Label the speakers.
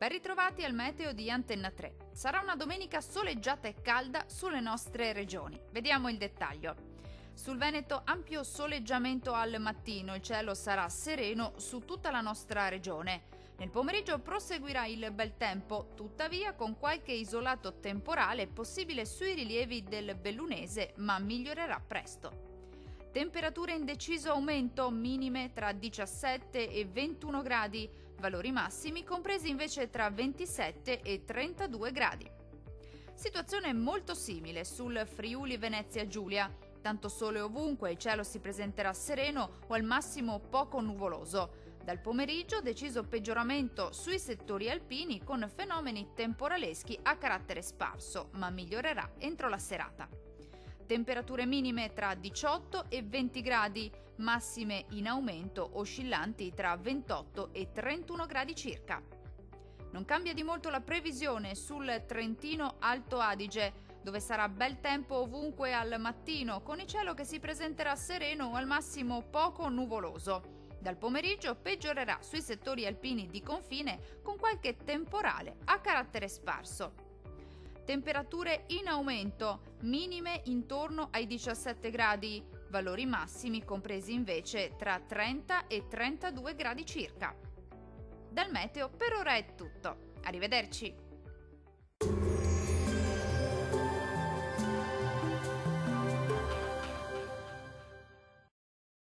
Speaker 1: Ben ritrovati al meteo di Antenna 3. Sarà una domenica soleggiata e calda sulle nostre regioni. Vediamo il dettaglio. Sul Veneto ampio soleggiamento al mattino, il cielo sarà sereno su tutta la nostra regione. Nel pomeriggio proseguirà il bel tempo, tuttavia con qualche isolato temporale possibile sui rilievi del Bellunese, ma migliorerà presto. Temperature in deciso aumento, minime tra 17 e 21 gradi, valori massimi compresi invece tra 27 e 32 gradi. Situazione molto simile sul Friuli Venezia Giulia. Tanto sole ovunque, il cielo si presenterà sereno o al massimo poco nuvoloso. Dal pomeriggio deciso peggioramento sui settori alpini con fenomeni temporaleschi a carattere sparso, ma migliorerà entro la serata. Temperature minime tra 18 e 20 gradi, massime in aumento oscillanti tra 28 e 31 gradi circa. Non cambia di molto la previsione sul Trentino Alto Adige, dove sarà bel tempo ovunque al mattino, con il cielo che si presenterà sereno o al massimo poco nuvoloso. Dal pomeriggio peggiorerà sui settori alpini di confine con qualche temporale a carattere sparso. Temperature in aumento, minime intorno ai 17 gradi, valori massimi compresi invece tra 30 e 32 gradi circa. Dal meteo per ora è tutto. Arrivederci!